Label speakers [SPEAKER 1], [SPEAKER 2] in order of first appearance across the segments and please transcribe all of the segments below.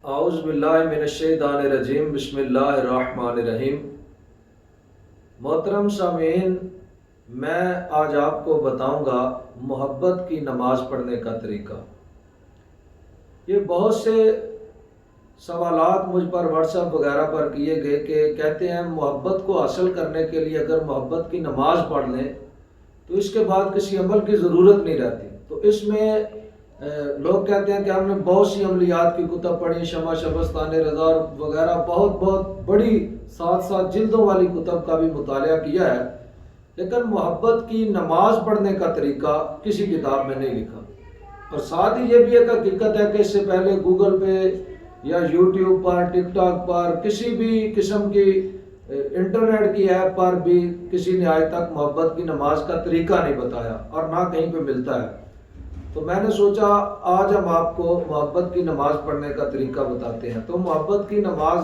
[SPEAKER 1] اعوذ باللہ من الشیطان الرجیم، بسم اللہ الرحمن الرحیم۔ محترم سامعین، میں آج آپ کو بتاؤں گا محبت کی نماز پڑھنے کا طریقہ۔ یہ بہت سے سوالات مجھ پر واٹس ایپ وغیرہ پر کیے گئے کہ کہتے ہیں محبت کو حاصل کرنے کے لیے اگر محبت کی نماز پڑھ لیں تو اس کے بعد کسی عمل کی ضرورت نہیں رہتی۔ تو اس میں لوگ کہتے ہیں کہ ہم نے بہت سی عملیات کی کتب پڑھی، شمع شبستان رضا وغیرہ بہت بڑی 7 جلدوں والی کتب کا بھی مطالعہ کیا ہے، لیکن محبت کی نماز پڑھنے کا طریقہ کسی کتاب میں نہیں لکھا۔ اور ساتھ ہی یہ بھی ایک حقیقت ہے کہ اس سے پہلے گوگل پہ یا یوٹیوب پر، ٹک ٹاک پر، کسی بھی قسم کی انٹرنیٹ کی ایپ پر بھی کسی نے آج تک محبت کی نماز کا طریقہ نہیں بتایا اور نہ کہیں پہ ملتا ہے۔ تو میں نے سوچا آج ہم آپ کو محبت کی نماز پڑھنے کا طریقہ بتاتے ہیں۔ تو محبت کی نماز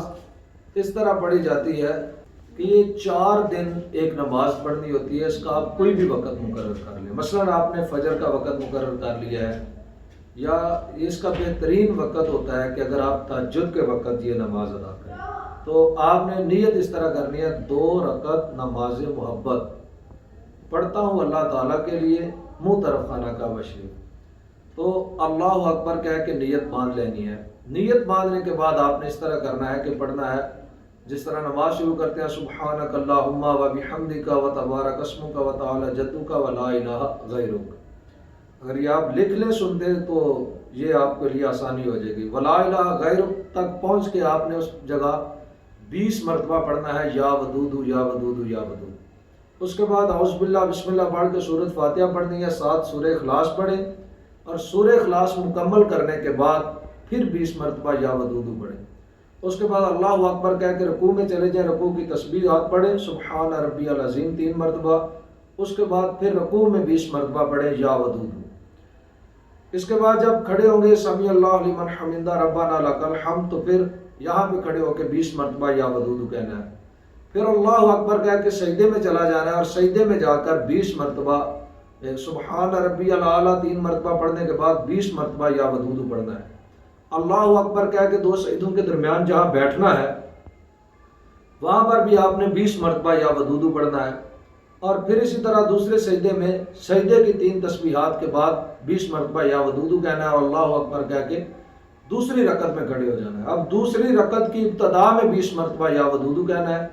[SPEAKER 1] اس طرح پڑھی جاتی ہے کہ یہ 4 دن ایک نماز پڑھنی ہوتی ہے۔ اس کا آپ کوئی بھی وقت مقرر کر لیں، مثلا آپ نے فجر کا وقت مقرر کر لیا ہے، یا اس کا بہترین وقت ہوتا ہے کہ اگر آپ تہجد کے وقت یہ نماز ادا کریں تو آپ نے نیت اس طرح کرنی ہے، 2 رکعت نماز محبت پڑھتا ہوں اللہ تعالیٰ کے لیے، منہ طرف خانہ کعبہ شریف۔ تو اللہ اکبر کہہ کے نیت باندھ لینی ہے۔ نیت باندھنے کے بعد آپ نے اس طرح کرنا ہے کہ پڑھنا ہے جس طرح نماز شروع کرتے ہیں، سبحانک اللہم و بحمدک و تبارک اسمک و تعالی جدک و لا الہ غیرک۔ اگر یہ آپ لکھ لیں سنتے تو یہ آپ کے لیے آسانی ہو جائے گی۔ ولا الہ غیرک تک پہنچ کے آپ نے اس جگہ 20 مرتبہ پڑھنا ہے، یا ودود یا ودود یا ودود۔ اس کے بعد اعوذ باللہ بسم اللہ پڑھ کے سورۃ فاتحہ پڑھنی ہے، ساتھ سورہ اخلاص پڑھیں، اور سورہ اخلاص مکمل کرنے کے بعد پھر 20 مرتبہ یا ودود پڑھیں۔ اس کے بعد اللہ اکبر کہہ کے رکوع میں چلے جائیں، رکوع کی تسبیحات پڑھیں، سبحان ربی العظیم 3 مرتبہ۔ اس کے بعد پھر رکوع میں 20 مرتبہ پڑھیں یا ودود۔ اس کے بعد جب کھڑے ہوں گے سمیع اللہ لمن حمدہ ربنا لک الحمد، تو پھر یہاں پہ کھڑے ہو کے 20 مرتبہ یا ودود کہنا ہے۔ پھر اللہ اکبر کہہ کے سجدے میں چلا جانا ہے، اور سجدے میں جا کر 20 مرتبہ سبحان ربی الاعلیٰ 3 مرتبہ پڑھنے کے بعد 20 مرتبہ یا ودود پڑھنا ہے۔ اللہ اکبر کہہ کے 2 سجدوں کے درمیان جہاں بیٹھنا ہے وہاں پر بھی آپ نے 20 مرتبہ یا ودود پڑھنا ہے، اور پھر اسی طرح دوسرے سجدے میں سجدے کی 3 تسبیحات کے بعد 20 مرتبہ یا ودود کہنا ہے، اور اللہ اکبر کہہ کے دوسری رکعت میں کھڑے ہو جانا ہے۔ اب دوسری رکعت کی ابتدا میں 20 مرتبہ یا ودود کہنا ہے،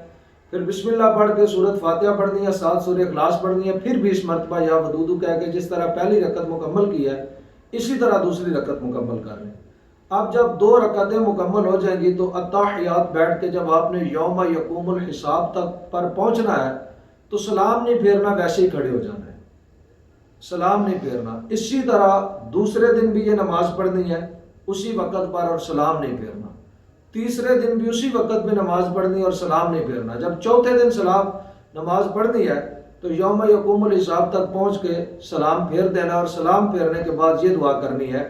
[SPEAKER 1] پھر بسم اللہ پڑھ کے سورۃ فاتحہ پڑھنی ہے، ساتھ سورہ اخلاص پڑھنی ہے، پھر 20 مرتبہ یا ودود کہہ کے جس طرح پہلی رکعت مکمل کی ہے اسی طرح دوسری رکعت مکمل کر لیں۔ اب جب 2 رکعتیں مکمل ہو جائیں گی تو التحیات بیٹھ کے جب آپ نے یوم یقوم الحساب تک پر پہنچنا ہے تو سلام نہیں پھیرنا، ویسے ہی کھڑے ہو جانا ہے، سلام نہیں پھیرنا۔ اسی طرح دوسرے دن بھی یہ نماز پڑھنی ہے اسی وقت پر اور سلام نہیں پھیرنا، تیسرے دن بھی اسی وقت میں نماز پڑھنی اور سلام نہیں پھیرنا۔ جب چوتھے دن سلام نماز پڑھنی ہے تو یوم یقوم الحساب تک پہنچ کے سلام پھیر دینا، اور سلام پھیرنے کے بعد یہ دعا کرنی ہے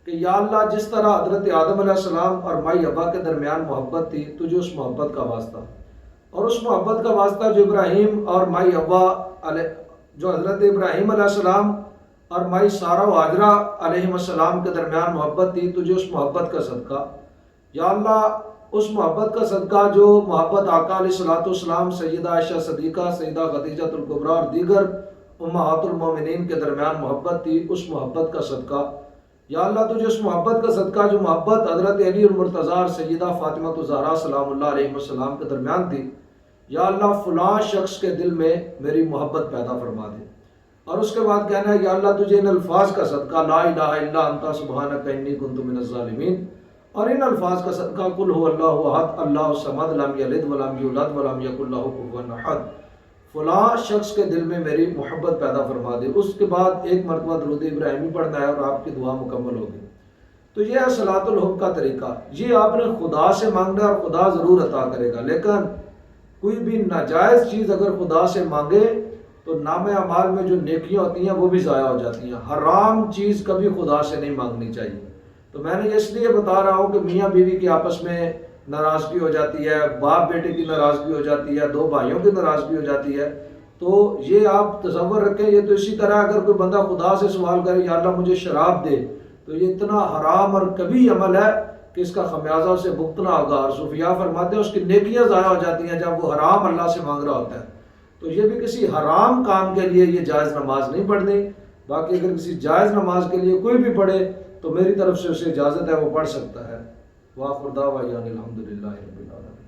[SPEAKER 1] کہ یا اللہ جس طرح حضرت آدم علیہ السلام اور مائی ابا کے درمیان محبت تھی، تجھے اس محبت کا واسطہ، اور اس محبت کا واسطہ جو ابراہیم اور مائی ابا جو حضرت ابراہیم علیہ السلام اور مائی سارہ و ہاجرہ علیہ السلام کے درمیان محبت تھی، تجھے اس محبت کا صدقہ، یا اللہ اس محبت کا صدقہ جو محبت آقا علیہ الصلوۃ والسلام، سیدہ عائشہ صدیقہ، سیدہ خدیجہ الکبریٰ اور دیگر امہات المومنین کے درمیان محبت تھی، اس محبت کا صدقہ، یا اللہ تجھے اس محبت کا صدقہ جو محبت حضرت علی المرتضیٰ اور سیدہ فاطمہ الزہرا سلام اللہ علیہ السلام کے درمیان تھی، یا اللہ فلاں شخص کے دل میں میری محبت پیدا فرما دے۔ اور اس کے بعد کہنا ہے یا اللہ تجھے ان الفاظ کا صدقہ، لا الہ الا انت سبحانک انی کنت من الظالمین، اور ان الفاظ کا صدقہ قل هو اللہ احد اللہ الصمد لم یلد ولم یولد ولم یکن لہ کفوا احد، فلاں شخص کے دل میں میری محبت پیدا فرما دے۔ اس کے بعد 1 مرتبہ درود ابراہیمی پڑھنا ہے اور آپ کی دعا مکمل ہوگی۔ تو یہ ہے صلاۃ الحب کا طریقہ، یہ آپ نے خدا سے مانگنا ہے اور خدا ضرور عطا کرے گا، لیکن کوئی بھی ناجائز چیز اگر خدا سے مانگے تو نام اعمال میں جو نیکیاں ہوتی ہیں وہ بھی ضائع ہو جاتی ہیں۔ حرام چیز کبھی خدا سے نہیں مانگنی چاہیے۔ تو میں نے اس لیے بتا رہا ہوں کہ میاں بیوی کی آپس میں ناراضگی ہو جاتی ہے، باپ بیٹے کی ناراضگی ہو جاتی ہے، 2 بھائیوں کی ناراضگی ہو جاتی ہے، تو یہ آپ تصور رکھیں، یہ تو اسی طرح اگر کوئی بندہ خدا سے سوال کرے یا اللہ مجھے شراب دے، تو یہ اتنا حرام اور کبھی عمل ہے کہ اس کا خمیازہ اسے بھگتنا ہوگا، اور صوفیاء فرماتے ہیں اس کی نیکیاں ضائع ہو جاتی ہیں جب وہ حرام اللہ سے مانگ رہا ہوتا ہے۔ تو یہ بھی کسی حرام کام کے لیے یہ جائز نماز نہیں پڑھنی۔ باقی اگر کسی جائز نماز کے لیے کوئی بھی پڑھے تو میری طرف سے اسے اجازت ہے، وہ پڑھ سکتا ہے۔ وآخر دعوانا الحمدللہ رب العالمین۔